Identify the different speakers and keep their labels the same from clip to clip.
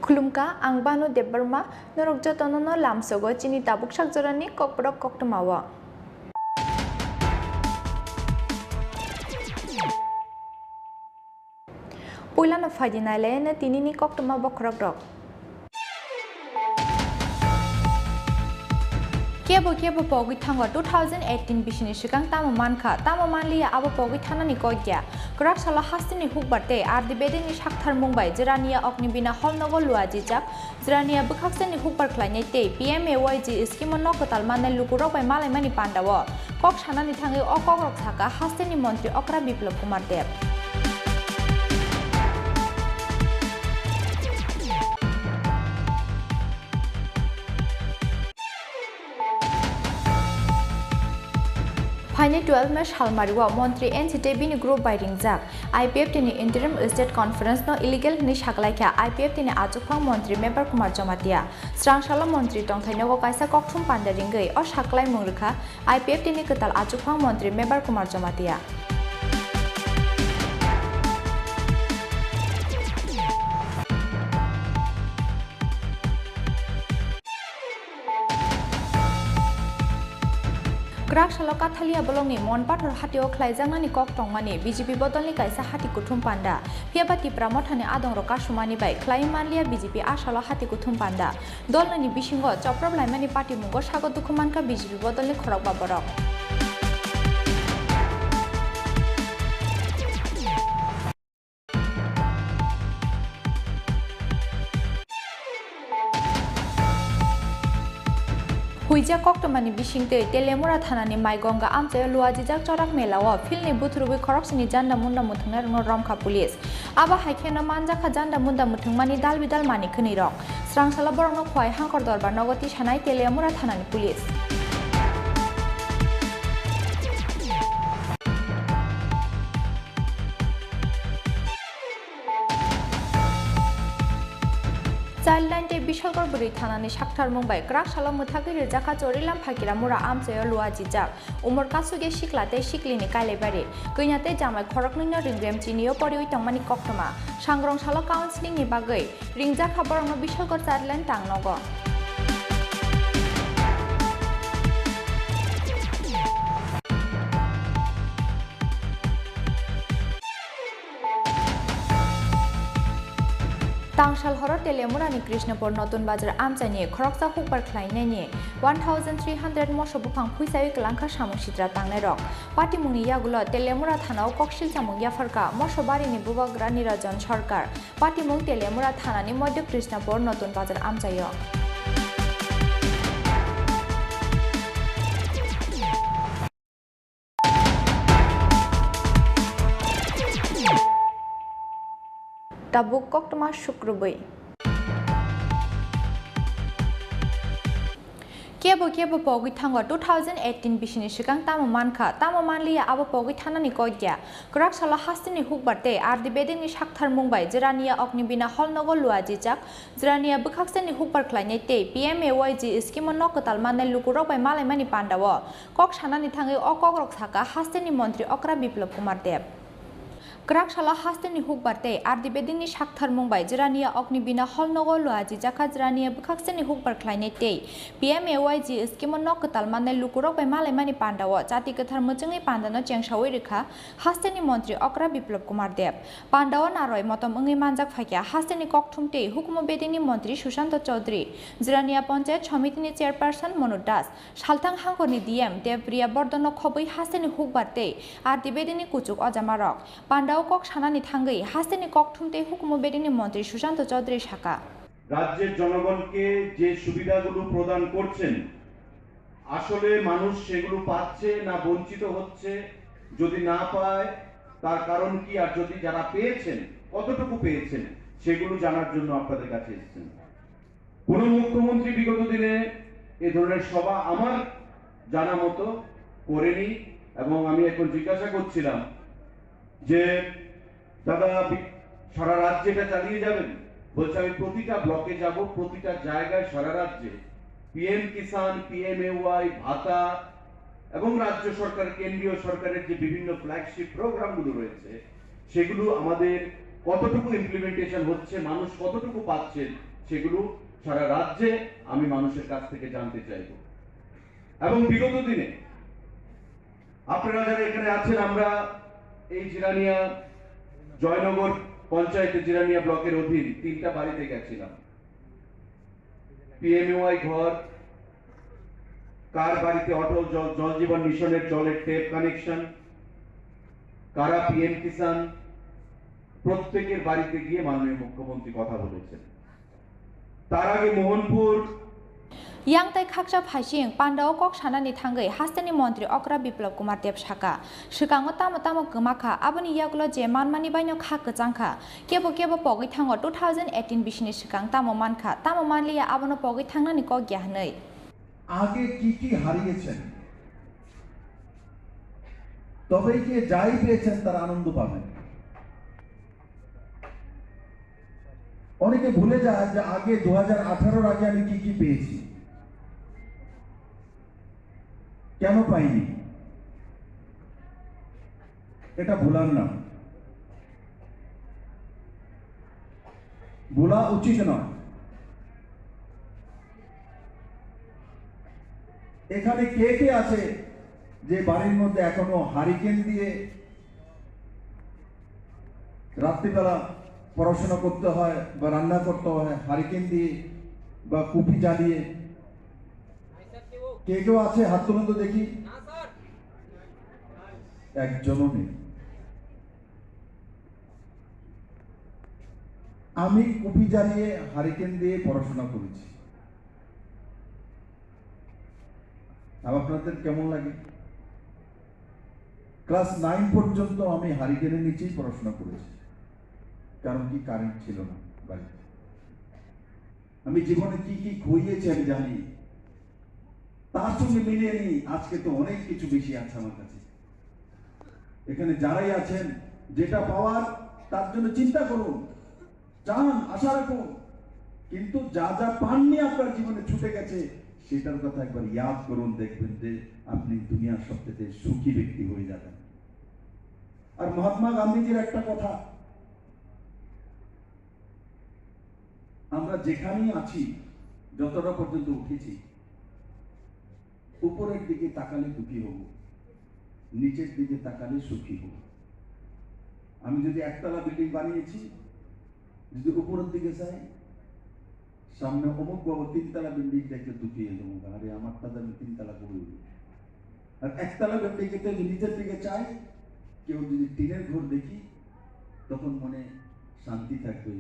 Speaker 1: Khulumka ang banu debarma norok jotono lamsogo chini tabuk sakjorani kokborok koktamawa. Puilano fadinale na tinini koktama bokrok. Kebo pogi thango 2018 bisini sikang tamo manka tamo manliya abo pogi thanani kogya krak sala hastini hukbarte ardi bedeni sakthar mungbai jirania oknibina holnogo luajijak jirania bukhakseni hukbar khlainai te PMAYG scheme no kotal manai lukurok bai malai mani pandawo kok sanani thangi okogrok thaka hastini mantri okra biplop kumar dev Final 12 March Halmariwa Montri NCTB ni group by ringjak IPF tini interim state conference no illegal ni shaklaika IPF tini achukphang Montri member Kumar Jamatia Srangshala Montri tongthainago kaisa kokthum panda ringai o shaklai mungrekha IPF tini ketal achukphang Montri member Kumar Jamatia Krak saloka thalia bolongni monpathor hatio khlaijangani kok tongmani BJP bodolni kaisa hati kuthum panda phiaba Tripura mothani adongro kasumani bai khlaimanlia BJP asalo hati kuthum panda dolni bisingo choprab laimani party mungo sago dukhumanka BJP bodolni khorok baborok Huija koktomani bisingte telemura thanani maigonga amchayo luajijak chorak melawo philni butrubi khoroksini janda munda muthungna rungno romkha police aba haikhena manjakha janda munda muthungmani dalbidal mani khini rok srangsala borokno khwai hangkor dorbar nogoti sanai telemura thanani police Childline te Bishalgor buri thanani sakthar mungbai krak sala muthagi rejaka chorilam phakira mura amchayo luajijak umor kasuge siklate siklini kailebari koinate jamai khorokni no ringrem chinio porioi tongmani koktoma sangrong sala counseling ni bagai ringjak khaborongno Bishalgor childline tangnogo Tangsal horo telemura ni Krishnapur notun bazar amchani khoroksa hukbar khlainai ni 1300 moso buphang phuisai klangkha samung sitra tangnai rok party mungni yagulo telemura thanao koksil samung yafarka moso bari ni bubagra nirajan sarkar party mung telemura thanani Madhya Krishnapur notun bazar amchayo Tabuk koktoma shukrubai Kebo pogi thango 2018 bisini sikang tamo manka tamo manliya abo pogi thanani kogya krak sala hastini hukbarte ardi bedeni sakthar mungbai jirania oknibina holnogo luajijak jirania bukhakseni hukbar khlainai te PMAYG scheme no kotal manai lukurok bai malai mani pandawo kok sanani thangi okogrok thaka hastini mantri okra biplop kumar dev Krak sala hasteni hukbarte ardi bedini sakthar mungbai jirania oknibina holnogo luajijaka jirania bukhakseni hukbar khlainai te PMAYG scheme no kotal manai lukurok bai malai mani pandawo jati kathar muchungi pandano chengsawai rekha hasteni mantri okra biplop kumar dev pandawo naroi motom ungi manjak phakya hasteni kokthumte hukumo bedini mantri Sushant Chaudhary jirania panchayat samitini chairperson Monu Das salthang hangkoni DM Devpriya Bordano khoboi hasteni hukbarte ardi bedini kuchuk ojamarok pandawo kok sanani thangai hasteni kokthumte hukumo bedini mantri Sushant Chaudhary শাখা
Speaker 2: রাজ্যের জনগণকে যে সুবিধাগুলো প্রদান করছেন আসলে মানুষ সেগুলো পাচ্ছে না বঞ্চিত হচ্ছে যদি না পায় তার কারণ কি, আর যদি যারা পেয়েছেন কতটুকু পেয়েছেন সেগুলো জানার জন্য আপনাদের কাছে এসেছেন। কোন মুখ্যমন্ত্রী বিগত দিনে এ ধরনের সভা আমার জানা মতো করেনি, এবং আমি এখন জিজ্ঞাসা করছিলাম যে দাদা সারা রাজ্যে এটা চালিয়ে যাবেন? বলছে আমি প্রতিটা ব্লকে যাব, প্রতিটা জায়গায় সারা রাজ্যে পিএম কিষাণ, পিএমএওয়াই ভাতা এবং রাজ্য সরকার, কেন্দ্রীয় সরকারের যে বিভিন্ন ফ্ল্যাগশিপ প্রোগ্রামগুলো রয়েছে সেগুলো আমাদের কতটুকু ইমপ্লিমেন্টেশন হচ্ছে, মানুষ কতটুকু পাচ্ছেন, সেগুলো সারা রাজ্যে আমি মানুষের কাছ থেকে জানতে চাইব। এবং বিগত দিনে আপনারা যারা এখানে আছেন, আমরা এই জিরানিয়া জয়নগর পঞ্চায়েতে জিরানিয়া ব্লকের অধীন 3টা বাড়িতে গেছিলাম। পিএমওয়াই ঘর, কার বাড়িতে অটল জল জীবন মিশনের জলের টেপ কানেকশন, কারা পিএম কিষাণ, প্রত্যেকের বাড়িতে গিয়ে মাননীয় মুখ্যমন্ত্রী কথা বলেছেন। তার আগে Mohanpur
Speaker 1: yang tai khakcha phaising pandao kok sanani thangai hastani mantri okra biplab kumar dev shaka shikango tamo gmaka aboni yagulo je manmani baino khak jangkha kebo pogi thango 2018 bishini shikang tamo mankha tamo manliya abono pogi thangnani ko gyahnei
Speaker 3: আগে কি হারিয়েছেন, তবে কি যাই পেয়েছেন তার আনন্দ পাবেন। অনেকে ভুলে যায় যে আগে 2018 আগে আমি কি পেয়েছি, কেন পাইনি, এটা ভুলার না, ভোলা উচিত নয়। এখানে কে আছে যে বাড়ির মধ্যে এখনো হারিকেন দিয়ে রাত্রিবেলা পড়াশোনা করতে হয় বা রান্না করতে হয় হারিকেন দিয়ে বা কুপি জ্বালিয়ে? কেউ আছে? হাত তুলুন তো দেখি। একজনও নেই। আমি কুপি জ্বালিয়ে হারিকেন দিয়ে পড়াশোনা করেছি। আপনাদের কেমন লাগে? ক্লাস 9 পর্যন্ত আমি হারিকেনের নিচেই পড়াশোনা করেছি, কারণ কি কারেন্ট ছিল না বাড়িতে। আমি জীবনে কি খুইয়েছি আমি জানি, তার সঙ্গে মিলিয়ে নিই আজকে তো অনেক কিছু বেশি আছে আমার কাছে। এখানে যারাই আছেন যেটা পাওয়ার তার জন্য চিন্তা করুন, চান, আশা রাখুন, কিন্তু যা পাননি আপনার জীবনে ছুটে গেছে সেটার কথা একবার ইয়াদ করুন, দেখবেন যে আপনি দুনিয়ার সবচেয়ে সুখী ব্যক্তি হয়ে যাবেন। আর মহাত্মা গান্ধীজির একটা কথা, আমরা যেখানেই আছি, যতটা পর্যন্ত উঠেছি, উপরের দিকে তাকালে দুঃখী হব, নিচের দিকে তাকালে সুখী হব। আমি যদি একতলা বিল্ডিং বানিয়েছি, যদি উপরের দিকে চাই, সামনে অমুক বাবু 3তলা বিল্ডিং দেখে দুঃখী হয়ে যাবো, আরে আমারটা আমি 3তলা করে। আর একতলা বিল্ডিং যদি নিচের দিকে চাই, কেউ যদি টিনের ঘর দেখি, তখন মনে শান্তি থাকবে,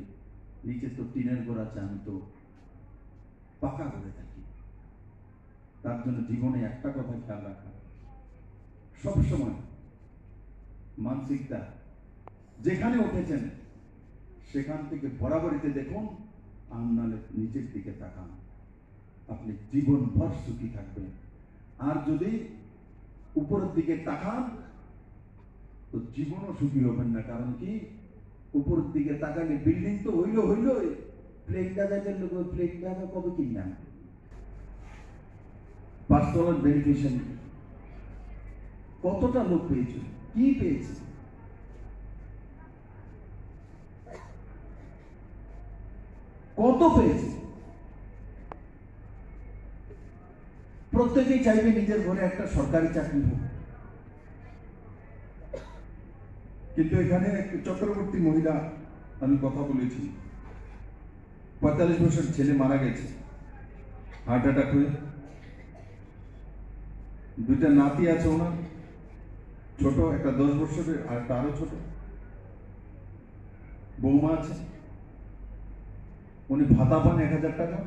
Speaker 3: নিচে তো টিনের ঘর আছে, আমি তো পাকা ঘরে থাকি। তার জন্য জীবনে একটা কথা খেয়াল রাখা, সবসময় মানসিকতা যেখানে উঠেছেন সেখান থেকে বরাবরিতে দেখুন, আর নাহলে নিচের দিকে তাকান, আপনি জীবনভর সুখী থাকবেন। আর যদি উপরের দিকে তাকান তো জীবনও সুখী হবেন না। কারণ কি, উপরের দিকে তাকালে বিল্ডিং তো হইল, প্লেনটা যাইতে লোক প্লেনটা কবে কিনলাম, পার্সোনাল বেনিফিশন কতটা লোক পেয়েছে, কি পেয়েছে? কত পেয়েছে? প্রত্যেকেই চাইবে নিজের ঘরে একটা সরকারি চাকরি হোক, কিন্তু এখানে চক্রবর্তী মহিলা, আমি কথা বলেছি, 45 বছর ছেলে মারা গেছে হার্ট অ্যাটাক হয়ে। 2টা নাতি আছে ওনার, ছোট, একটা 10 বছরের আর একটা আরো ছোট। বৌমা আছে, উনি ভাতা পান 1000 টাকা,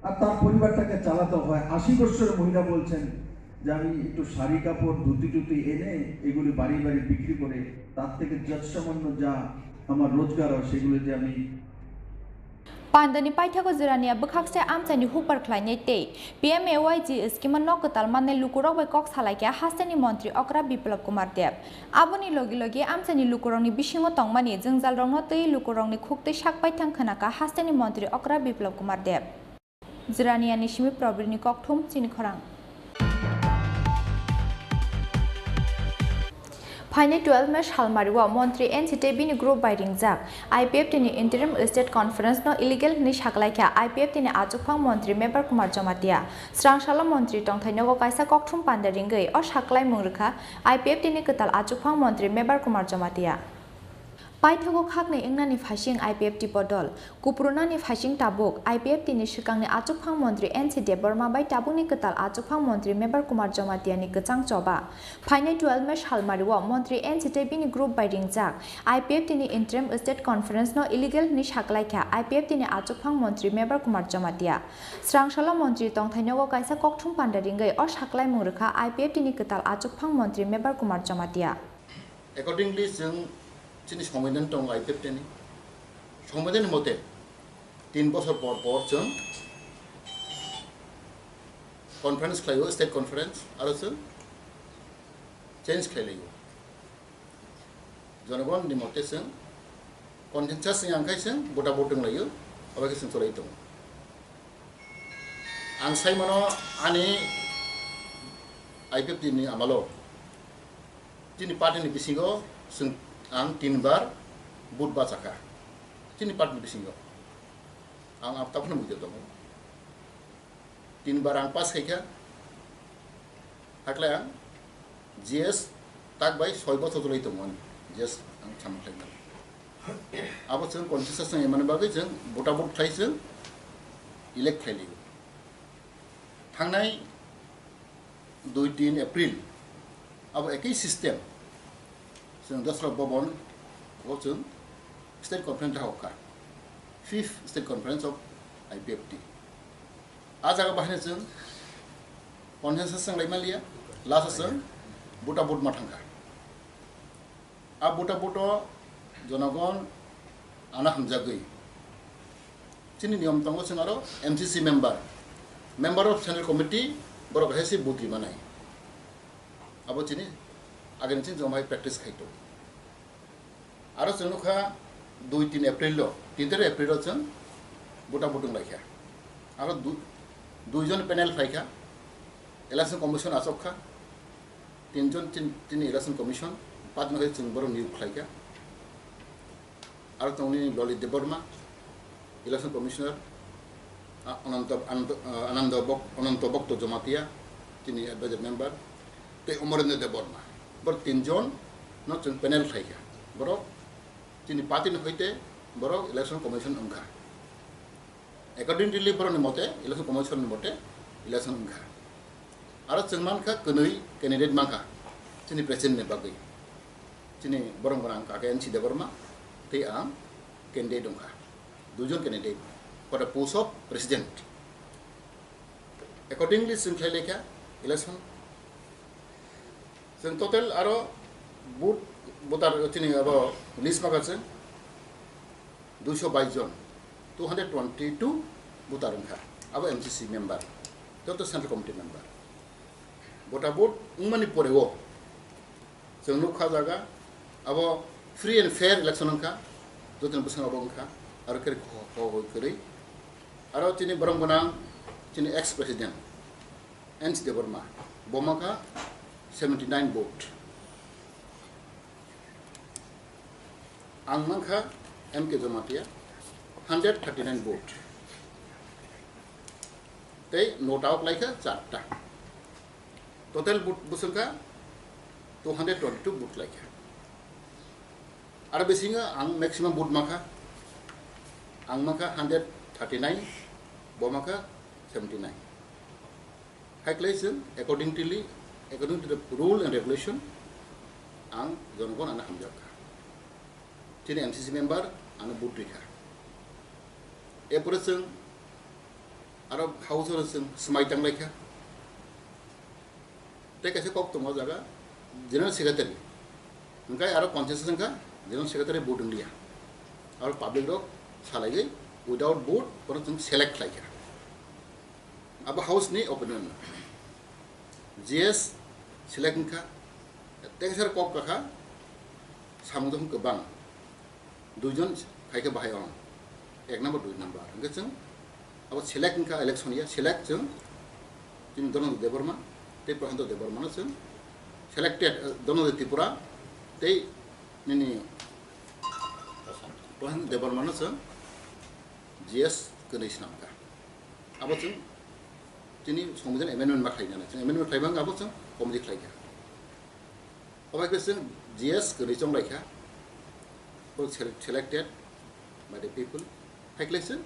Speaker 3: আর তার পরিবারটাকে চালাতে হয়। 80 বছরের মহিলা বলছেন যে আমি একটু শাড়ি কাপড় ধুতি টুতি এনে এগুলি বাড়ি বাড়ি বিক্রি করে তার থেকে যৎসামান্য যা আমার রোজগার হয় সেগুলো যে আমি
Speaker 1: Pandani paithako zirania bukhakse amchani hupar khlainai te PMAYG skiman nokatal manne lukurok bai kok salaikya hastani mantri okra biplab kumar deb aboni logi logi amchani lukurokni bisingo tongmani jwngjal rongno tei lukurokni khukte sakpai thang khanaka hastani mantri okra biplab kumar deb zirania nishimi probrini kokthum chini khorang Final 12 Mesh Halmariwa Montri NCT bini group by ringjak IPF tini interim state conference no illegal ni shaklaikya IPF tini ajukphang montri member Kumar Jomatia Srangshala montri tongthainogo kaisa kokthum pandaringei o shaklai mungrikha IPF tini ketal ajukphang montri member Kumar Jomatia Paithago khakne engnani phasing IPF ti podol kuprunani phasing tabuk IPF tini shikangni achukphang montri NCT Burma bai tabuni ketal achukphang montri member Kumar Jomatia ni kechang choba Final 12 Mesh Halmariwa montri NCT bini group by ringjak IPF tini interim state conference no illegal ni shaklaikha IPF tini achukphang montri member Kumar Jomatia Srangshala montri tongthainogo kaisa kokthum pandaringei o shaklai mungrikha IPF tini ketal achukphang montri member Kumar Jomatia
Speaker 4: Accordingly যিনি সংবিধান দং IPF টেনি সংবিধান মতে 3 বছর পর পর जों conference খাইও state conference आरो जों চেঞ্জ খাইलायो জনগণनि মতে जों कन्सेन्सास नि आंखाय जों बटा बट दंलायो अबायखौ जों चलाय दं आं साइमनो आनि आइपिएफ दिनि आमालो दिनि पार्टीनि बिसिङाव जों आं 3 बार बुट बाजाखा दिनै पार्टीनि बिसिङाव आं आपताखौनो बुंदों दङ 3 बार आं पास खायखा हाख्लाय आं जीएस ताक बाय 6 बছर जलाय दंमोन जीएस आं सामख्लायना आबो जों कन्सेन्सास नि माने बागै जों बटा बट खाय जों इलेक्ट खायलियो थांनाय 2-3 एप्रिल आबो एकै सिस्टेम जों दसरा भवन जों स्टेट कन्फारेन्स हावखा 5th state conference of IPFT आ जागा बाहायनो जों कन्सेन्सास जों लायमालिया लास्ट जों बुटा बुट माथांखा आ बुटा बुट जनगण आना हामजागै चिनि नियम दङ जों आरो MCC member of central committee बरक हेसि बुद्रि मानाय आबो चिनि आगेन चिन जमाय प्रेक्टिस खायतो आरो जोंनुखा 2-3 एप्रिल 3 एप्रिल जों बुटा बुटुं लायखा आरो दुइजन पेनेल फायखा इलेक्शन कमिशन आसखा तीन इलेक्शन कमिशन पादनखै जों बर नियुक्त खायखा आरो तंनि ललित देबबर्मा इलेक्शन कमिशनार अनंत भक्त जमातिया तिनी एडभाइजर मेम्बर ते अमरेन्द्र देबबर्मा बर 3 जन न जों पेनेल खायखा बर तिनी पार्टी नखैते बर इलेक्शन कमिशन अंखा एकर्डिंगलि बरनि मते इलेक्शन कमिशन मते इलेक्शन अंखा आरो जों मानखा कनै कैंडिडेट मानखा तिनी प्रेसिडेंट ने बागै तिनी बरं बरं काके एनसी देबबर्मा ते आं कैंडिडेट अंखा दुजन candidate for the post of president accordingly जों खायलेखा इलेक्शन जों टोटल आरो बुटार तिनी आरो लिस्ट माखासे 222 जन 222 बुटार अंखा आबो एमसीसी मेम्बर तो सेंट्रल कमिटि मेम्बर बुटा बुट उमनि परेवो जों नुखा जागा आबो फ्री एंड फेयर इलेक्शन अंखा जोतन बसंग आबो अंखा आरो करै आरो तिनी बरंगना तिनी एक्स प्रेसिडेंट एनसी देबबर्मा बोमाका 79 vote आंमांखा एमके जमातिया 139 vote ते नोट आउट लाइका 4टा टोटल बुसंखा 222 vote लाइका आरो बेसिङा आं मैक्सिमम vote माखा आंमाखा 139 बोमाखा 79 हाइक्लेसन according to the rule and regulation आं जनगण आना हामजाखा तिनी एमसीसी मेम्बर आना बुद्रिखा एपुर जों आरो हाउस जों समायतां लायखा tei kaisa kok tongo jaga general secretary engkai aro consensus engka general secretary board india aro public rok salai without board kono jeng select laika abo house ni opinion GS select engka tei kaisa kok kaka samudong kebang duijon kaike bahai on ek number 2 number engka jeng abo select engka election ya select jeng tin dono deborma tei prahanto deborma no jeng selected dono de Tripura tei nini prahanto deborma no jeng GS kenis namka abo jeng tini সংবিধান amendment ma khlaina jeng amendment khlaibang abo jeng committee khlaiga abo ke jeng GS kenisong laika selected by the people haikleisen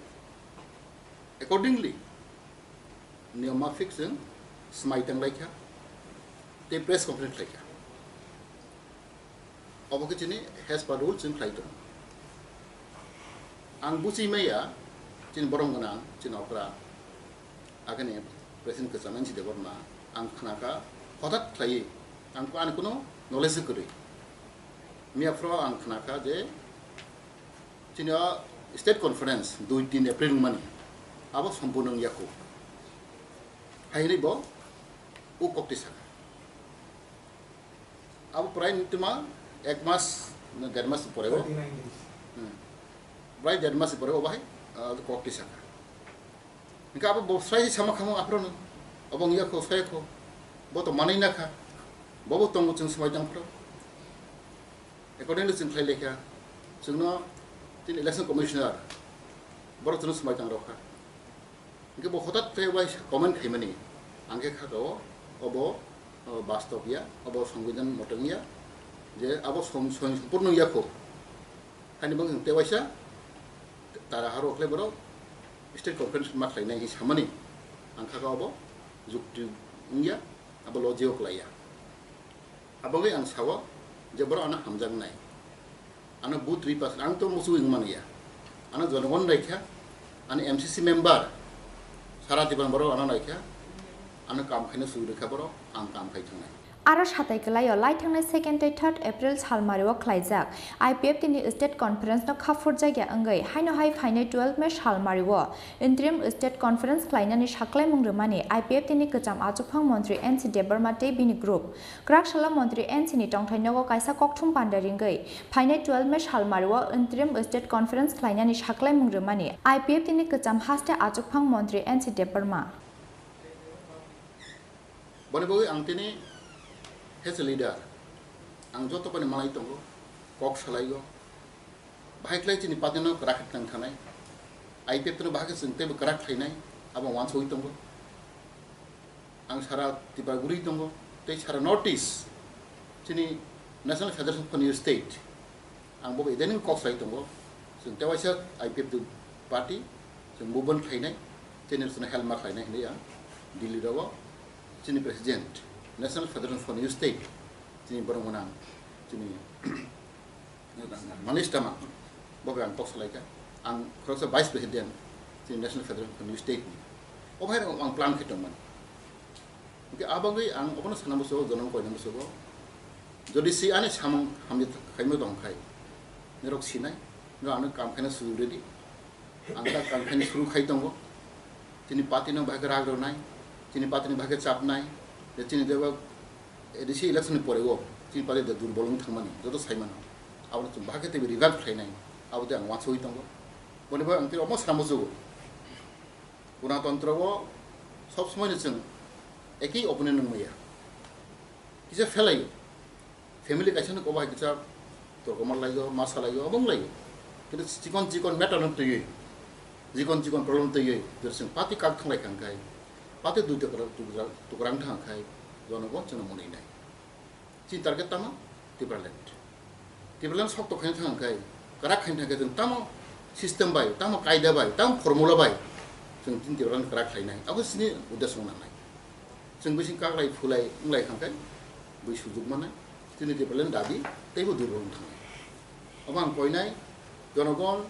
Speaker 4: accordingly niyama fixing smaitang laika the press conference laika oboke chini has per rules in flight ang busi maya chin borong gana chin opera agane president ke zaman si deborma ang khnaka hotat khlai ang ko an kuno knowledge kuri mi afro ang khnaka je chini state conference 2-3 April mani abo সম্পূর্ণ ইয়াকো হাইনি ব ও কক্টিসা abo প্রায় নিতমা এক মাস না দেড় মাস পরে ও প্রায় দেড় মাস পরে ও ভাই কক্টিসা ইনকা abo বসাই সামা খামো আপ্রন অবং ইয়াকো সাইকো বতো মানাই না খা ববো তঙ্গ जों সমাই দামফ্র accordingly जों খাই লেখা जोंनो tin election commissioner boro जों समाय दां रखा इनके बो हठात फैबाय कमेन्ट खाइमानि आंगे खागो अबो बास्तबिया अबो संविधान मतंगिया जे अबो सम्पूर्ण याखो खानि बंग तेवाइसा तारा हारो खले बरो स्टेट कन्फरेन्स मा खाइनाय हि सामानि आंखागा अबो जुक्ति इंगिया अबो लजियो खलाया अबोगे आं सावा जे बरो आना हामजांनाय आना बुथ रिपास आं तो मुसु इंगमानिया आना जनगण रायखा आना MCC member सारा दिबान बरो आना नायखा आना काम खायनो सुबिदा बरो आं काम खायथांनाय
Speaker 1: आरो साताइकलायो लाइथांनाय 2nd 3rd एप्रिल सालमारियाव खालायजाक IPF तिनि स्टेट कन्फरेन्स न खाफुर जायगा अंगै हायनो हाय फाइनाय 12 मे सालमारियाव इन्ट्रिम स्टेट कन्फरेन्स खालायनानै साख्लाय मुंग्रोमानि IPF तिनि गोजाम आजुफां मन्त्रि NC देबरमा दै बिनि ग्रुप ग्राकशाला मन्त्रि NC नि टंथायनगो कायसा ककथुम पान्डारिंगै फाइनाय 12 मे सालमारियाव इन्ट्रिम स्टेट कन्फरेन्स खालायनानै साख्लाय मुंग्रोमानि IPF तिनि गोजाम हास्ते आजुफां मन्त्रि NC देबरमा
Speaker 4: बने बगे आं तिनि as a leader ang joto pani malai tongo kok salaigo bhaiklai chini patino krak tang thanai IPF no bahage sinte bo krak thainai abo wan soi tongo ang sara Tripura tongo te sara notice chini national federation for new state ang bo edening kok sai tongo sinte waisa IPF du party sing movement thainai chini suna helma thainai ya Delhi rawo chini president National Federation for New State, sini barang menang, sini manis dama, bagai ang tok selai ang kerasa vice president, sini National Federation for New State ni, oh hai ang plan kita man, oke abang gay ang apa nas nama musuh, jangan kau nama musuh, jadi si ane samang hamil kaya mau dong kaya, nerok sinai, nggak ane kam kena suruh ready, angka kam kena suruh kaya dong, sini parti nang bahagia ragu nai, sini parti nang bahagia cap nai. Jadi dewa edisi election pore go ti pare de durbolong thangmani joto saiman awu tu bahage te revive khainai awu de ang wansoi tongo bone ba angti omo samosugo gণতন্ত্র go sob সময় নিছেন একই opponent nang maya kisa felai family kaisa ko ba kisa to komar laigo masa laigo abong laigo কিন্তু চিকন matter non tei চিকন problem tei dersen pati kak thanglai kangkai pati duita kara tukurang thang khai jonogo chana monei nai chin target tama Tripura sok to khain thang khai kara khain thang khai tamo system bai tamo kaida bai tamo formula bai जों tin Tripura kara khai nai abo sini uddesho nai जों bising kak lai phulai nglai khang khai bai sujug manai tin Tripura dabi teibo durong thang abang koi nai jonogon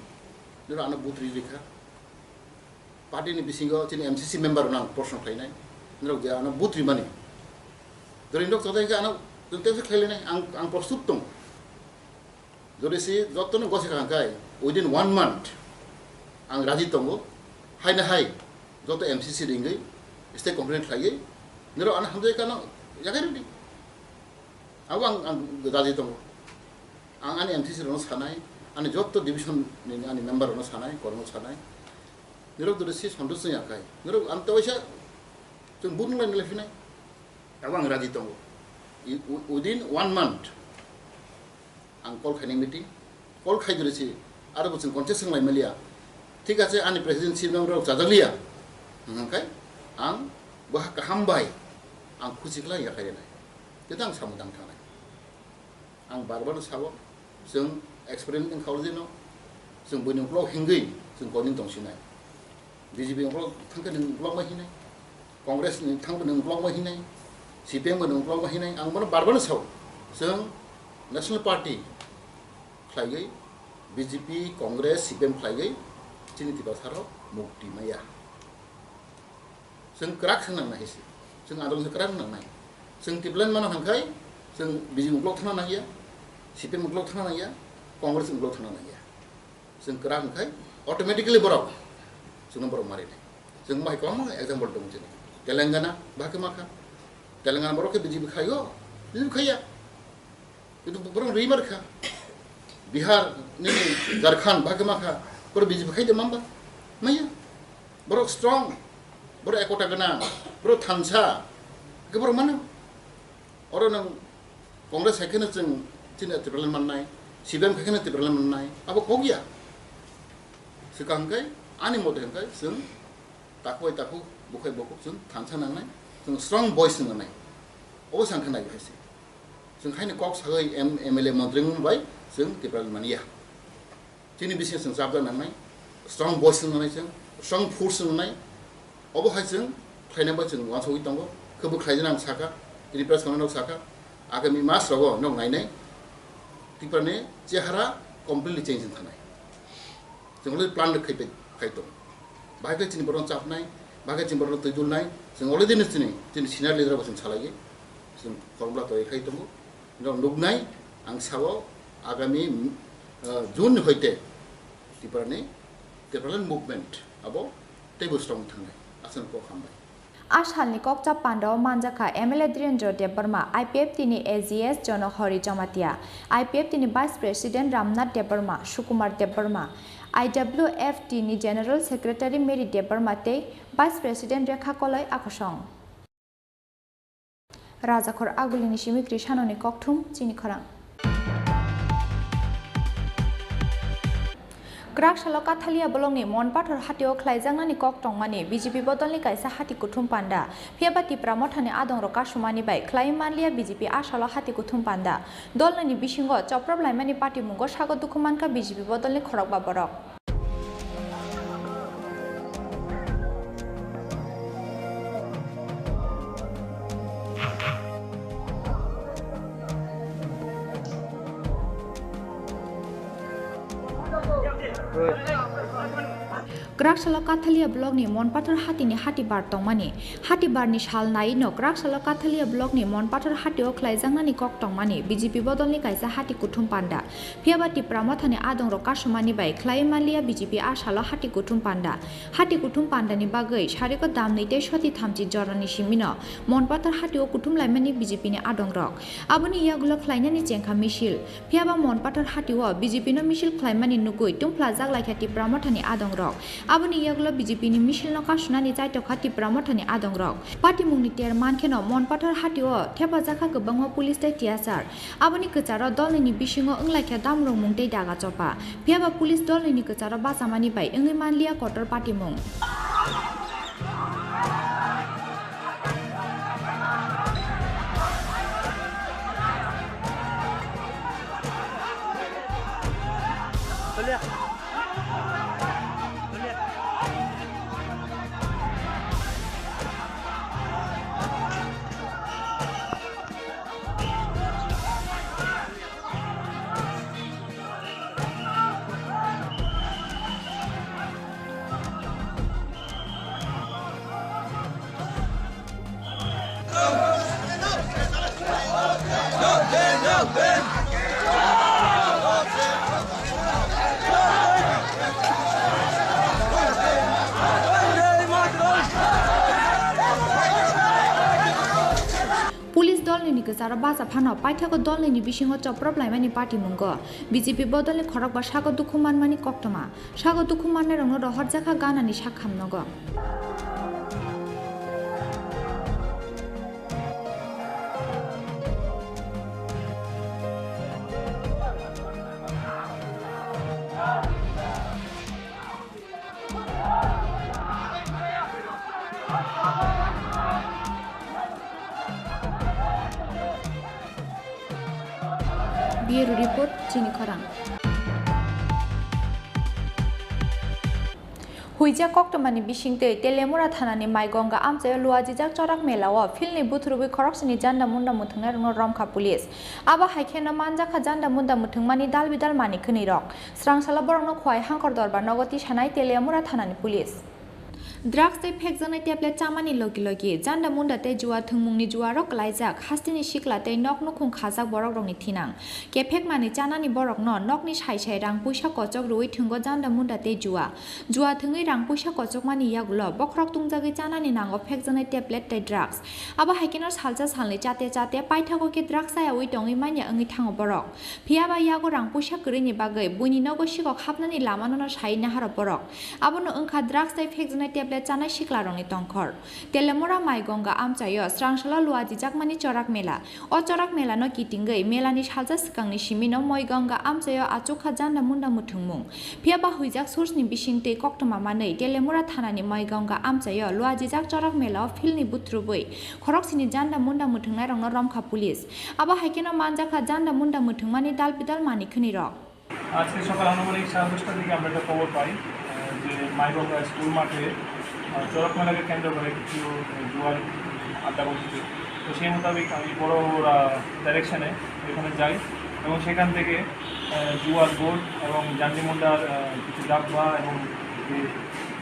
Speaker 4: nira ana butri rikha party ni bisingo chini MCC member nang portion khainai nrok ja ana butri mani Dari dok tadi kan anak tentu sekali ni ang prostup tung. Jadi si jatuh ni gosip angkai within 1 month ang raji tunggu hai na hai jatuh MCC ringai state complaint lagi. Nero anak hamzai kan ya kan ni. Awang ang raji tunggu. Ang ani MCC rono sanai, ani jatuh division ni ani member rono sanai, kormo sanai. Nero tu si sampai tu yang kai. Nero antau isya cun bunung lain lepas ni. Awang raji tunggu. Within 1 month, ang call khaning meeting, call khai jure si, ada bukan contesting lain melia. ঠিক আছে, ani presiden si member jajanglia. Kai, ang bah kehambai, ang kuciklah ya kaya nai. Kita ang samudang tanai. Ang barbar sawo, seng experience ang kau no, seng bunyi blog hinggai, seng konin tong sinai. BJP blog tangkan dengan blog mahinai, Kongres ni tangkan dengan blog mahinai. CPM ko nung blog mahinay ang mana barbar saw sang National Party khlai BJP Congress CPM khlai chini tiba tharo mukti maya sang krak sang nang nahi sang adol sang krak nang nahi sang tiblan mana hangkai sang BJP blog thana nahi CPM blog thana nahi Congress blog thana nahi sang krak hangkai automatically borok sang borok mari sang mai kom example dong chini Telangana bahkan maka Telangana baru ke BJP khayo, BJP khaya. Itu baru rimer kha. Bihar ni Jharkhand bagaimana kha, baru BJP khay demamba. Maya, baru strong, baru ekota gana, baru thansa. Ke baru mana? Orang yang Kongres khaykena ceng cina tiberlan manai, CPM khaykena tiberlan manai. Apa kau gya? Sekarang kai, ani modern kai, seng takoi taku, bukai bokok seng thansa nangai. Strong voice nang nai, oh sang kena gitu sih. Seng hai ni kok sagai MLA menteri mumbai, seng tipral mania. Cini bisnis seng sabda nang nai, strong voice nang nai seng, strong force nang nai. Oh hai seng, khai nampak seng wan sawi tanggo, kebuk khai jenang saka, ini pres kono saka, agami mas rogo nong nai nai. Tipral ni cehara completely change nang nai. Seng oleh plan nak khai tu, bahkan cini beron cap nai. Bagai cimbar lo tujuh nai, sengoleh jenis sinar leader bahasa salagi, seng formula tu ikai tunggu, jom nugnai, ang sawo agami June hoite, tipe ni, tiperan movement, abo table strong thangai, asan ko kambai.
Speaker 1: Ashalni kokcha pando manjaka MLA Drenjo Debarma IPF tini AGS Jono Hori Jamatia IPF tini Vice President Ramnath Debarma Sukumar Debarma IWF tini General Secretary Mary Debarma te Vice President Rekha Kolai Akosong Rajakor Agulini Shimikri Shanoni Kokthum Chini Khorang Krak Shaloka Thalia Bolongni Monpathor Hatio Khlaijangani Kok Tongmani BJP Bodolni Kaisa Hati Kuthum Panda Phiaba Tripura Mothani Adong Roka Sumani bai Khlai Manlia BJP Ashalo Hati Kuthum Panda Dolni Bishingo Choprab Laimani Party Mungo Sago Dukumanka BJP Bodolni Khorokba Borok Krak Shaloka Thalia blog ni Monpathor Hati ni Hati bar tongmani Hati bar ni shal nai no Krak Shaloka Thalia blog ni Monpathor Hati o Khlaijangani Kok tongmani BJP Bodolni Kaisa Hati Kuthum Panda Phiaba Tripura Mothani Adong Roka Sumani bai Khlai Manlia BJP Ashalo Hati Kuthum Panda Hati Kuthum Panda ni bagai Shariko Damni te Shoti Thamchi Jorani Shimino Monpathor Hati o Kuthum Laimani BJP ni Adong Rok Aboni yagulo Khlainani Chengkha Mishil Phiaba Monpathor Hati o BJP no Mishil Khlaimani Nugui Tumplajak Laikha Tripura Mothani Adong Rok Aboni yagulo BJP ni Mishil no Kashunani Jaitokha Tripura Mothani Adong Rok Party mungni ter mankheno Monpathor Hati o Thepajaka Gobango Police te tiasar Aboni Kacharo Dolni Bishingo Englaikha Damrong Mungtei Daga Chopa Phiaba Police Dolni Kacharo Basamani bai Engi Manlia Kotor Party mung gazara baza phano paithako dolni ni bisingo choprop laimani party mungo BJP bodolni khorok ba sago dukhuman mani koktoma sago dukhuman ne rongno rohor jakha gana ni sakham nogo Bureau report Chini Kharang Huija Koktomani Bishingte Telemura Thanani Maigonga Amche Luajijak Chorak Melawa Filni Butrubi Koroksini Janda Munda Muthungar no Romkha Police Aba Haikena Manja Khajanda Munda Muthungmani Dalbidal Mani Khnirok Srangsala Borong no Khwai Hangkor Dorbar Nogoti Shanai Telemura Thanani Police Drugs te phekjana tablet chamani logi logi janda munda te juwa thungmungni juwarok laijak hastini sikla te nokno khung khajak borok rokni thinang ke phekmani chanani borok no nokni sai sai rang puisa kochok rui thungo janda munda te juwa thungi rang puisa kochok mani yagulo bokrok tungjagi chanani nango phekjana tablet te drugs aba haikiner salja salni chate paithako ke drugs aya ui tongi manya angi thango borok phiaba yago rang puisa krini bagai buini nogo sikok hapnani lamano no sai nahara borok abono angkha drugs te phekjana tablet Chanai Shiklaroni Tongkor. Telemura Maigonga Amchayo, Strangshala Luaji Jakmani Chorak Mela, O Chorak Mela no Kitingai, Melani Shalza Skangni Shimino Moigonga Amchayo Achuka Janda Munda Mutumung. Piaba Huijak Source ni Bishinte Koktoma Mane, Telemura Thanani Maigonga Amchayo, Luaji Jak Chorak Mela, Filni Butrubui, Koroksini Janda Munda Mutungarong no Romkha Police. Aba Haikino Manjaka Janda Munda Mutungmani Dalbidal Mani Khnirok.
Speaker 5: আজকে সকাল আনুমানিক 10:30টার দিকে আমরা একটা খবর পাই যে Maiganga school মাঠে চড়ক মেলাকে কেন্দ্র করে কিছু জুয়ার আড্ডা বসেছে তো সেই মোতাবেক আমি বড় ডাইরেকশানে এখানে যাই এবং সেখান থেকে জুয়ার বোর্ড এবং জান্ডিমুন্ডার কিছু ডাব্বা এবং যে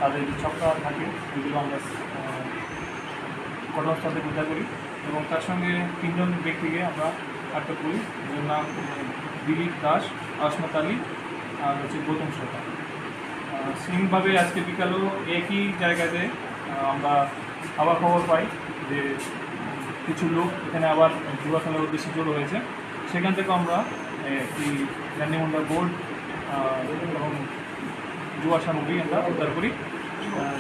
Speaker 5: তাদের যে ছক্কা থাকে সেগুলো আমরা ঘটনাস্থল থেকে উদ্ধার করি এবং তার সঙ্গে 3 জন ব্যক্তিকে আমরা আটক করি যার নাম দিলীপ দাস আসমত আলী আর হচ্ছে গৌতম সরকার সেমভাবে আজকে বিকালেও একই জায়গাতে আমরা আবার খবর পাই যে কিছু লোক এখানে আবার জুয়া খেলার উদ্দেশ্যে জড়ো হয়েছে সেখান থেকে আমরা একটি জান্ডিমুন্ডা বোর্ড এবং জুয়া সামগ্রী আমরা উদ্ধার করি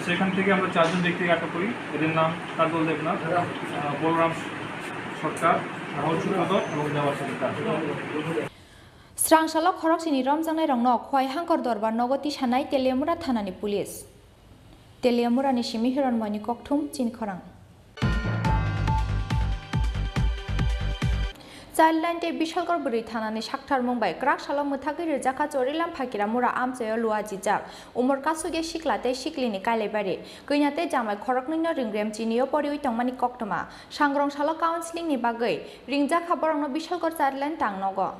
Speaker 5: সেখান থেকে আমরা 4 জন ব্যক্তিকে আটক করি এদের নাম কাজল দেবনাথ বলরাম সরকার রাহুল সূত্রধর এবং দেওয়ার সরকার
Speaker 1: Srangshala Khoroksini Romjangnai rongno Khwai Hangkor Dorbar Nogoti Shanai Telemura Thanani Police Telemura ni Shimi Hiranmani Kokthum Chin Khorang Childline te Bishalkor Buri Thanani Shakthar Mumbai Krakshala Muthagi Rijaka Chorilam Phakira Mura Amchayo Luajijak Umor Kasuge Shiklate Shiklini Kailebari Kuinate Jamai Khorokni no Ringrem Chinio Poriui Tongmani Koktoma Sangrong Shala Counseling ni Bagai Ringjak Haborongno Bishalkor Childline Tangnogo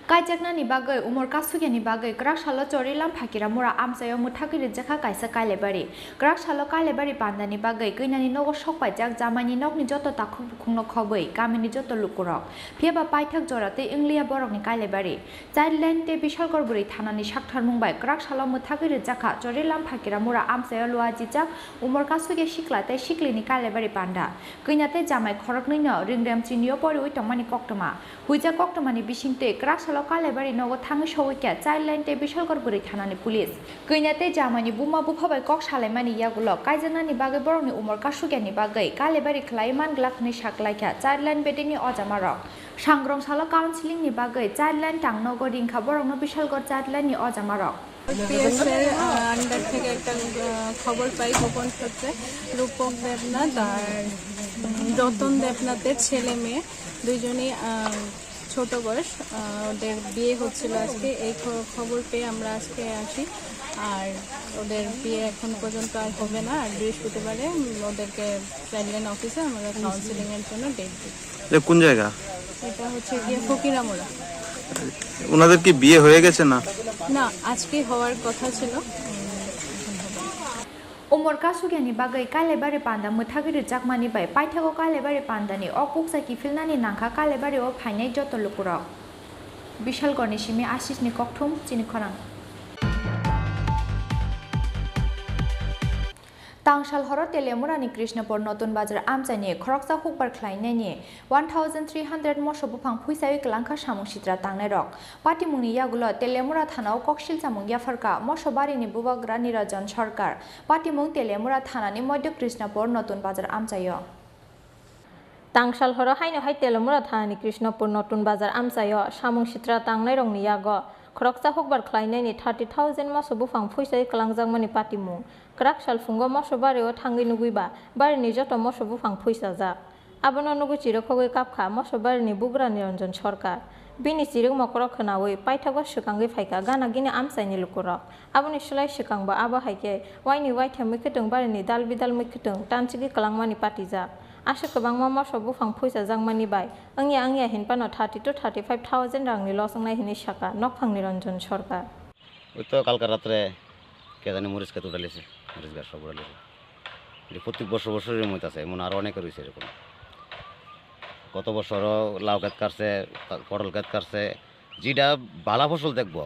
Speaker 1: Kaijaknani bagai umor kasugeni bagai Krakshala Chorilam Phakira Mura Amchayo Muthagi Rijaka Kaisa Kailebari Krakshala Kailebari Pandani bagai Kuinani Nogo Sokpaijak Jamani Nokni Joto Takhungno Khoboi Kamini Joto Lukurok Phiaba Paithak Jorate Inglia Borokni Kailebari Childline te Bishalkor Buri Thanani Shakthar Mumbai Krakshala Muthagi Rijaka Chorilam Phakira Mura Amchayo Luajijak Umor Kasuge Shiklate Shiklini Kailebari Panda Kuinate Jamai Khorokni no Ringrem Chinio Poriui Tongmani Koktoma Huija Koktomani Bishingte Krakshala Kailebari Nogo Thangi Sowikya Childline te Bishalkor Buri Thanani Police Kuinate Jamani Buma Bukhabai Kok Salaimani Yagulo Kaijanani Bagai Borokni Umor Kasugeni Bagai Kailebari Klaiman Glakni Shaklaikya Childline Bedingni Ojamarok Sangrong Shala Counseling ni Bagai Childline Tangnogo Ringkha Borokno Bishalkor Childline ni Ojamarok
Speaker 6: পিএসের under থেকে একটা খবর পাই গোপন সূত্রে রূপক দেবনাথ আর রতন দেবনাথের ছেলে মেয়ে দুইজনই ছোট বয়স ওদের বিয়ে হচ্ছিল আজকে এই খবর পেয়ে আমরা আজকে আসি আর ওদের বিয়ে এখন পর্যন্ত আর হবে না আর বৃহস্পতিবারে ওদেরকে চাইল্ডলাইন অফিসে আমরা কাউন্সিলিং এর জন্য ডেট দিই
Speaker 7: কোন জায়গা
Speaker 6: এটা হচ্ছে গিয়ে ফকিরামোড়া
Speaker 7: ওনাদের কি বিয়ে হয়ে গেছে না
Speaker 6: না আজকে হওয়ার কথা ছিল
Speaker 1: Umor Kasugeni Bagai Kailebari Panda Muthagi Jakmani Bai Paithako Kailebari Pandani Okuksa Kifilnani Nangkha Kailebari O Phainai Joto Lukurok Bishalgorni Shimi Ashishni Kokthum Chini Khorang Tangshal horo telemurani Krishnapur notun bazar amchani khoroksa hukbar khlainani 1300 mosho bupang phuisai klangkha samung sitra tangnai rok pati mungni yagulo telemura thanao kokshil samung yafarka mosho barini bubagra nirajan sarkar pati mung telemura thanani modhya Krishnapur notun bazar amchayo
Speaker 8: Tangshal horo haino hai telemura thanani Krishnapur notun bazar amchayo samung sitra tangnai rong ni yago khoroksa hukbar khlainani 30,000 mosho bupang phuisai klangjangmani pati mung Krak shal fungo mosho bareo thangi nuguiba bari ni joto mosho bufang phuisa jak abono nugu chirokhogai kapkha mosho bari ni bugra niranjan sarkar bini chirok mokorok khnawi paithago swikangai phaika gana gini amchaini lukurok aboni slai swikangba abo haike waini waithami khitong bari ni dal bidal mukhitong tanchigi kalangmani patijak asha kabangma mosho bufang phuisa jangmani bai angya hinpano 30 to 35,000 rangni losangnai hini saka nokphang niranjan sarkar
Speaker 9: ওই তো কালকে রাত্রে কে জানি মরিচ খেতে উঠালেছে মরিচ গাছ সব উঠালেছে এটা প্রত্যেক বছরের মধ্যে আছে এমন আরও অনেক রয়েছে এরকম গত বছরও লাউ গাছ কাটছে পটল গাছ কাটছে যেটা ভালো ফসল দেখবো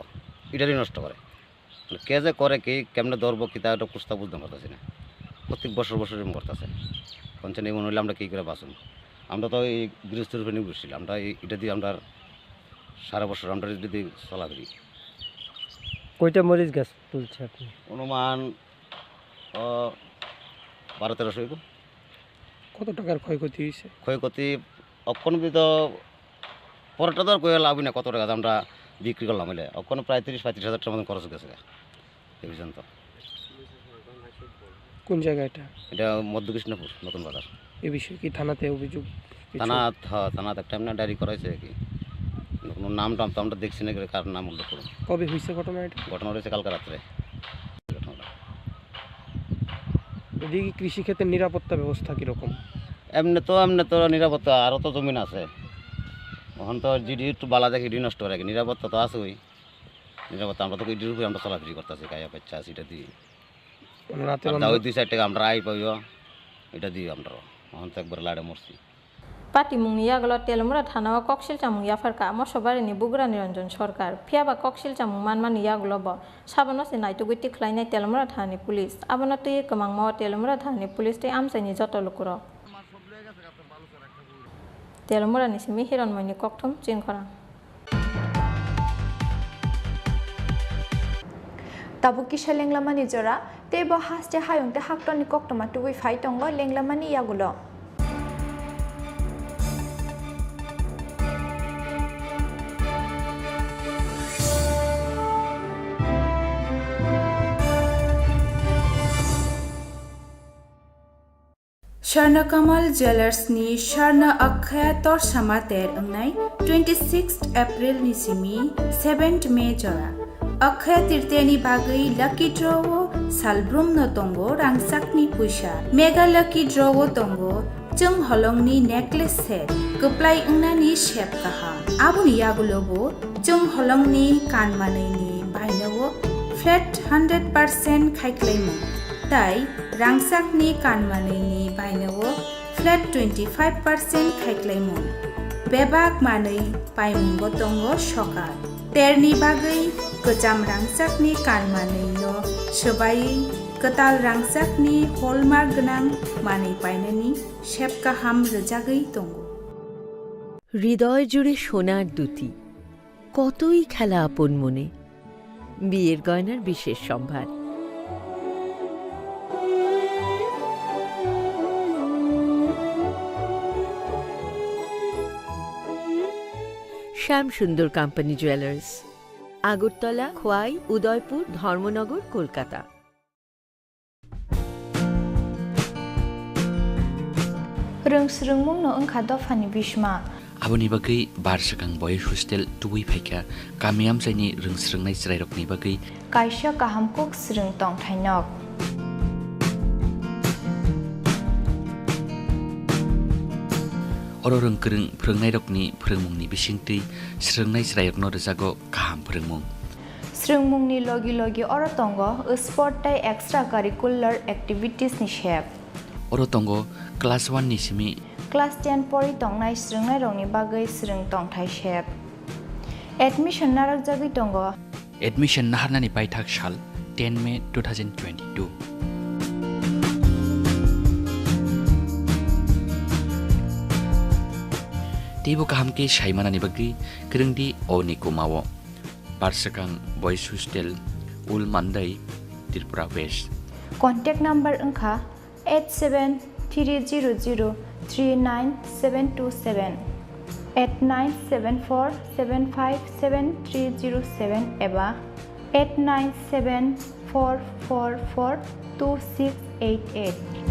Speaker 9: এটারই নষ্ট করে কে যে করে কি কেমনে ধরবো কি তা একটা প্রস্তাব বুঝতে পারতেছি না প্রত্যেক বছরের এরকম করতেছে কনসেন এমন হইলে আমরা কী করে বাঁচুন আমরা তো এই গৃহস্থের উপরে নির্ভরশীল আমরা এটা দিয়ে আমরা সারা বছর আমরা এটা দিয়ে চলাফেরি
Speaker 10: কয়টা মরিচ গাছ তুলছে আপনি
Speaker 9: অনুমান 12-1300 হইব
Speaker 10: কত টাকার ক্ষয়ক্ষতি হয়েছে
Speaker 9: ক্ষয়ক্ষতি অক্ষণবিত পরেরটা তো আর কয়ে লাভ না কত টাকা আমরা বিক্রি করলাম হইলে অক্ষণ প্রায় 30-35 হাজার টাকার মতন খরচ গেছে এই পর্যন্ত
Speaker 10: কোন জায়গা
Speaker 9: এটা মধ্য কৃষ্ণপুর নতুন বাজার
Speaker 10: এই বিষয়ে কি থানাতে অভিযোগ
Speaker 9: থানাতে একটা এমনি ডায়েরি করাইছে কি কোনো নাম টাম তো আমরা দেখছি না কার নাম উল্লেখ করুন
Speaker 10: কবে হয়েছে ঘটনা এটা
Speaker 9: ঘটনা হয়েছে কালকে রাত্রে
Speaker 10: এদিকে কৃষিক্ষেত্রের নিরাপত্তা ব্যবস্থা কীরকম
Speaker 9: এমনি তো নিরাপত্তা আরও তো জমিন আছে এখন তো জিডি একটু বালা দেখে ইডি নষ্ট করে নিরাপত্তা তো আছে ওই নিরাপত্তা আমরা তো ইডির উপরে আমরা চলাফেরি করতেছি গায়ে পাচ্ছা সেটা দিয়ে
Speaker 10: রাতে
Speaker 9: ওই 2-4 টাকা আমরা আই পাইও এটা দিয়ে আমরা এখন তো একবার লাড়ে মরছি
Speaker 8: Pati mungni yaglo telemura thanao kokshil chamung yafarka mosho barini bugra niranjan sarkar phiaba kokshil chamung manmani yaglo bo sabono se naitugui tikhlainai telemura thani police abono tui kamangma telemura thani police tei amsaini joto lukuro telemura ni simi hiranmani kokthom chinkhora
Speaker 1: tabu kisha lenglamani jora tebo haste hayungte haktoni koktoma tugui phaitongo lenglamani yagulo
Speaker 11: Sharnakamal Jewelers ni Sharna Akhaya Tor Samater angnai 26th April ni simi 7th May jora Akhaya tirteni bagai lucky draw salbrum no tongo rangsakni puisa mega lucky draw tongo chung holongni necklace set kuplai ungnani shape kaham abuni yagulobo chung holongni kanmanai ni bainawo flat 100% khaiklaimo tai rangsakni kanmanai bainawo flat 25% khaiklaimon bebak manai paimungo tongo sokar terni bagai kejam rangsakni kanmanai no sobai ketal rangsakni hallmark gnang manai painani shepka ham rejagai tongo
Speaker 12: হৃদয় জুড়ে সোনার দুটি কতই খেলা আপন মনে বিয়ের গয়নার বিশেষ সম্ভার Shyamsundar company jewellers Agartala Khowai Udaipur Dharmanagar Kolkata
Speaker 1: Rungsrungmung no angkha dofani bishma
Speaker 13: Aboni bagai barsakang boys hostel tuwi phaika kamiam saini rungsrungnai chrairokni bagai
Speaker 1: kaisha kaham kok srung tong thainok
Speaker 13: oro rungkrung phrongnai rokni phrongmungni bisingtui srungnai chrairokno rejago kaham phrongmung
Speaker 1: srungmungni logi oro tongo sport tai extra curricular activities ni shep
Speaker 13: oro tongo class 1 ni simi
Speaker 1: class 10 pori tongnai srungnai rongni bagai srung tongthai shep admission narak jagui tongo
Speaker 13: admission naharnani baithak sal 10 May 2022 tebo kaham ke shaimana ni bagri kerengdi oni kumawo Barsakang Boys Hostel Ul Mandai Tripura West.
Speaker 1: Contact number engkha 8730039727 8974757307 eba 8974442688.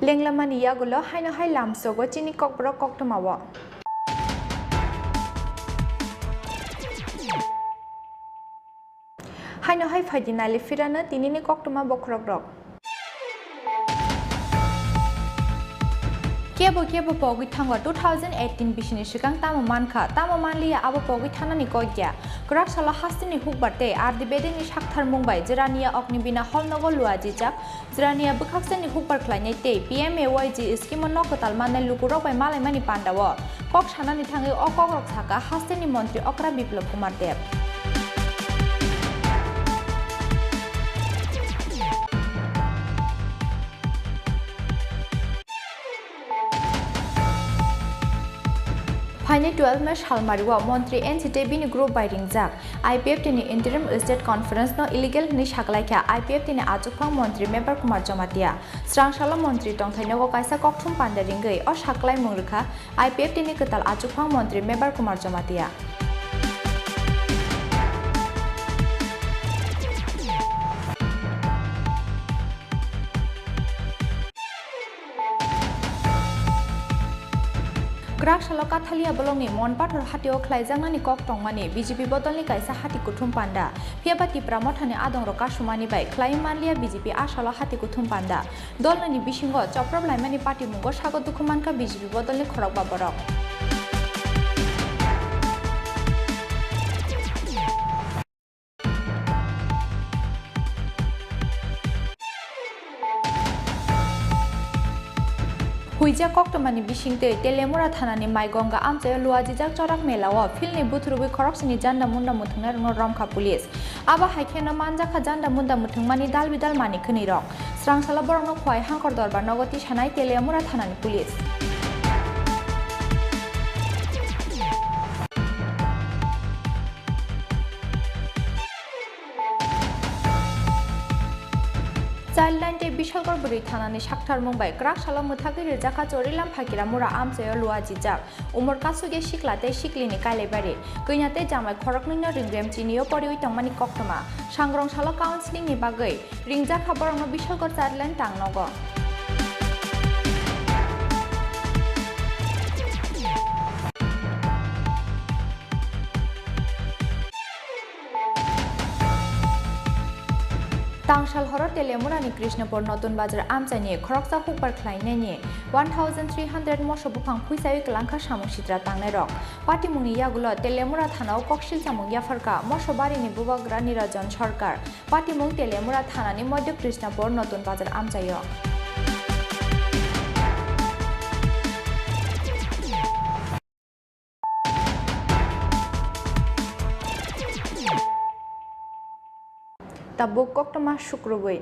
Speaker 1: Lenglamani yagulo haino hai lamsogo chini kokborok koktomawo. Haino hai fadinali firana tinini koktoma bokrok. Kebo pogi thango 2018 bishini shikang tamo manka tamo manliya abo pogi thanani koigya krak sala hastini hukbarte ardi bedeni shakthar mumbai jirania oknibina holnogo luaji jak jirania bukhaksani hukbar khlainai te PMAYG scheme no kotal manai lukurok bai malai mani pandawo kok sanani thangi okokrok saka hastini mantri okra biplop kumar dev Final 12 match halmariwa Montri NCT bini group by ringjak IPF tini interim state conference no illegal ni shaklaikha IPF tini ajukphang Montri member Kumar Jamatia Srangshala Montri tongthainogo kaisa kokthum panda ringai o shaklai mungrikha IPF tini ketal ajukphang Montri member Kumar Jamatia Krak saloka thalia bolongi monpathor hatio khlaijangani kok tongmani BJP bodolni kaisa hati kuthum panda phiabati pramothani adong roka sumani bai khlai manlia BJP asalo hati kuthum panda dolnani bisingo choprab laimani party mungo sago dukhumanka BJP bodolni khorok baborok Huija koktomani bisingte telemura thanani maigonga amchayo luajijak chorak melawo filni buthurubi khoroksini janda munda muthungna rungno romkha police aba haikhena manjakha janda munda muthungmani dalbidal mani khini rok srangsala borokno khwai hangkor dorbar nogoti sanai telemura thanani police Childline te Bishalgor buri thanani shakthar mumbai krak sala muthagi rijaka chorilam phakira mura amchayo luajijak umor kasuge shiklate shiklini kailebari koinate jamai khorokningno ringrem chiniyo porioi tongmani koktoma sangrong sala counseling ni bagai ringjak khaborongno Bishalgor childline tangnogo Tangshal horo telemurani Krishnapur Notun Bazar amchani khoroksa hukbar khlainani 1300 mosho bufang phuisai klangkha samung sitra tangnai rok party mungni yagulo telemura thanao kokshil samung yafarka mosho barini bubagra nirajan sarkar party mung telemura thanani Madhya Krishnapur Notun Bazar amchayo Tabuk koktoma shukrugui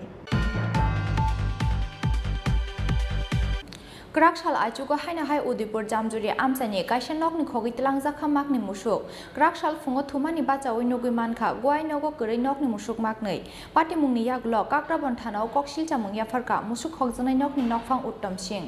Speaker 1: Krakshal achugo haina hai Udipur jamjuri amsani kaisa nokni khogitlang jakha makni musuk Krakshal fungo thumani bacha oinogui mankha guainogo korei nokni musuk maknei party mungni yaglo kakrabon thanao koksil chamung yafarka musuk khogjanai nokni nokphang uttom sing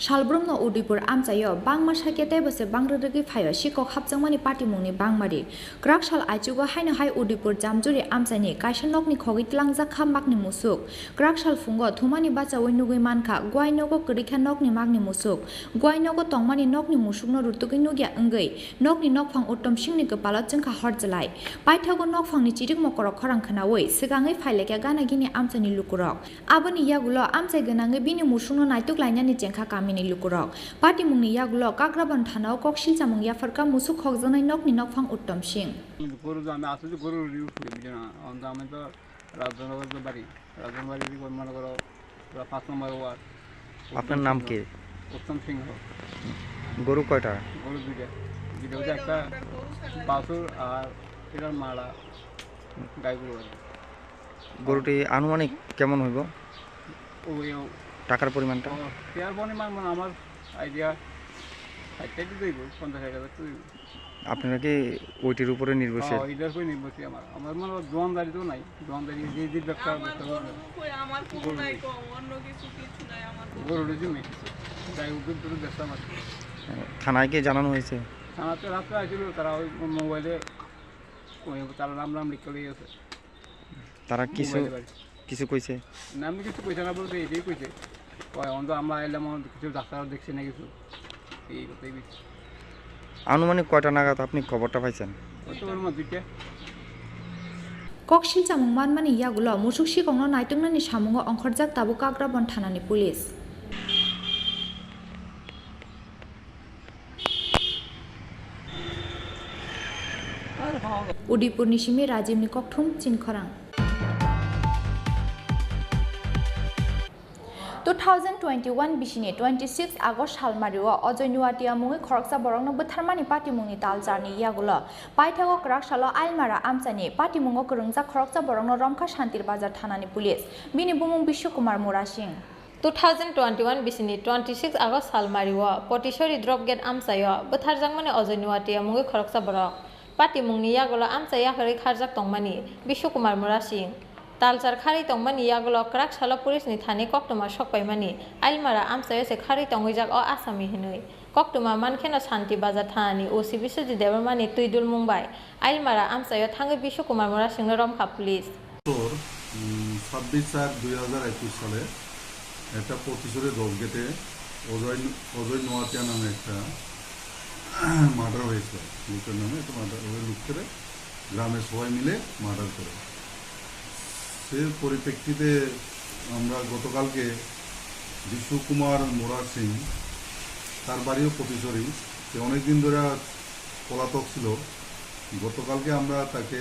Speaker 1: Shalbrumno Udipur amchayo bangma sakete bose bangrudagi phayo sikok hapjangmani party mungni bangmari Krakshal achugo haina hai Udipur jamjuri amchani kaisa nokni khogitlang jakha makni musuk Krakshal fungo thumani bacha oinogui mankha guainogo korikha nokni makni musuk guainogo tongmani nokni musukno rutugi nugya engei nokni nokphang uttom singni gopala jengkha horjalai paithago nokphangni chirik mokorok khorang khanaoi sigangai phailekya gana gini amchani lukurok aboni yagulo amchai ganangai bini musukno naituk lainani jengkha kamini lukurok party mungni yagulo kakraban thanao koksil chamung yafarka musuk khogjanai nokni nokphang uttom sing
Speaker 14: গরু আমি আসলে গরু রিউ আমি তো
Speaker 5: রাজনগর বাড়ি মনে করো 5 নম্বর word.
Speaker 7: আপনার নাম কি?
Speaker 5: উত্তম সিংহ।
Speaker 7: গরু কয়টা?
Speaker 5: গরু দুইটা হচ্ছে একটা বাছুর আর এটার মারা গাই গরু।
Speaker 7: গরুটি আনুমানিক কেমন হইব?
Speaker 5: ওই
Speaker 7: টাকার পরিমাণটা?
Speaker 5: পেয়ার পরিমাণ মানে আমার আইডিয়া 60 দিব, 50,000 তো দিব।
Speaker 7: আপনারা কি ওইটির উপরে নির্ভরশীল?
Speaker 5: এটার উপরে নির্ভরশীল। আমার মনে হয় দোয়ানদারি তো নাই, দোয়ানদারি যে ব্যবসা গরুর জমি গাই গরুর ব্যবসা আমার।
Speaker 7: থানায় কি জানানো হয়েছে?
Speaker 5: থানাতে রাত্রে আসছিল, তারা ওই মোবাইলে তারা নাম লিখে লিয়ে গেছে।
Speaker 7: তারা কিছু কইছে?
Speaker 5: নাম কিছু কইছে না বলতে এটাই কইছে অন্ত আমরা এলাম কিছু ডাক্তার দেখছে না কিছু এই কথাই বলছে।
Speaker 7: আনুমানিক কয়টা নাগাদ আপনি খবরটা পাইছেন?
Speaker 1: koksil chamung manmani yagulo musuk sikongno naitungnani samungo ongkhorjak tabu kagrabon thanani pulis. Udipur ni simi Rajim ni kokthum Chinkhorang. 2021 bisini 26 August salmario Ojoy Nuatia mungi khoroksa borokno butharmani party mungni taljarni yagulo paithago kraksalo Ailmara amchani party mungo kurungjak khoroksa borokno Romkha Shantir Bazar thanani pulis bini bumung Bishwakumar Murasing.
Speaker 8: 2021 bisini 26 August salmario Potishori drop gate amsayo butharjangmani Ojoy Nuatia mungi khoroksa borok party mungni yagulo amsaya khari kharjak tongmani Bishwakumar Murasing. तालचार खारी तंगमानी यागलो क्राक साला police नि थाने कक्टमा सकपाइमानी आइलमारा आमसायसे खारी तंगैजाक अ आसामी हिनै कक्टमा मानखेनो शान्ति बाजार थानानि ओसि बिश्वजित देबरमानि तुइदुल मुंबाइ आइलमारा आमसायो थांगै बिश्वकुमार मोरा Singh रमखा police
Speaker 3: 26/4/2021 সালে একটা প্রতিশোধের দলগেটে অজয় নোয়াতিয়া নামে একটা murder হয়েছিল। লোকের নামে একটা মার্ডার ওই লোককে গ্রামের সবাই মিলে মার্ডার করে। সেই পরিপ্রেক্ষিতে আমরা গতকালকে বিশ্বকুমার মোরা সিং তার বাড়িও প্রতিশোধী, সে অনেকদিন ধরে পলাতক ছিল। গতকালকে আমরা তাকে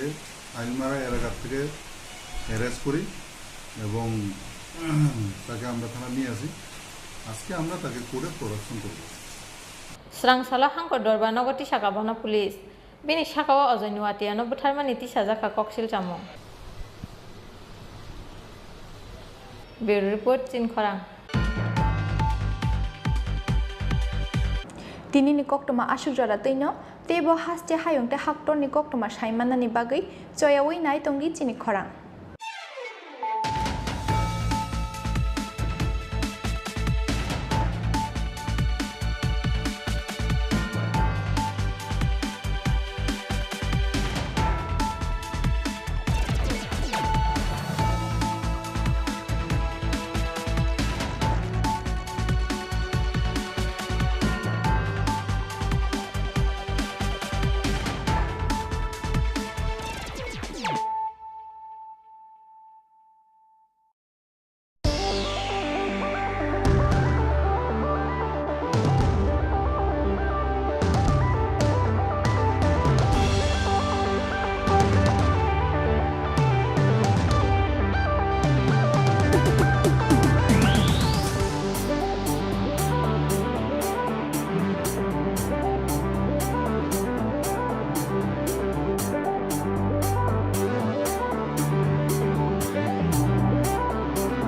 Speaker 3: আইলমারা এলাকা থেকে অ্যারেস্ট করি এবং তাকে আমরা থানা নিয়ে আসি। আজকে আমরা তাকে কোর্টে প্রোডাকশন করব।
Speaker 8: স্রাংসালা হাঙ্কর দরবার নগতি শাখা বনা পুলিশ বিনি শাখাও Ajay নুয়াতিয়ানো বুথারমানি তিসা জাখা কক্সিল চামং। Bureau Report Chinkhorang.
Speaker 1: Tini ni koktoma asukjara teino tebo haste hayongte haktor ni koktoma saimanani bagai choyawi nai tongi Chinkhorang.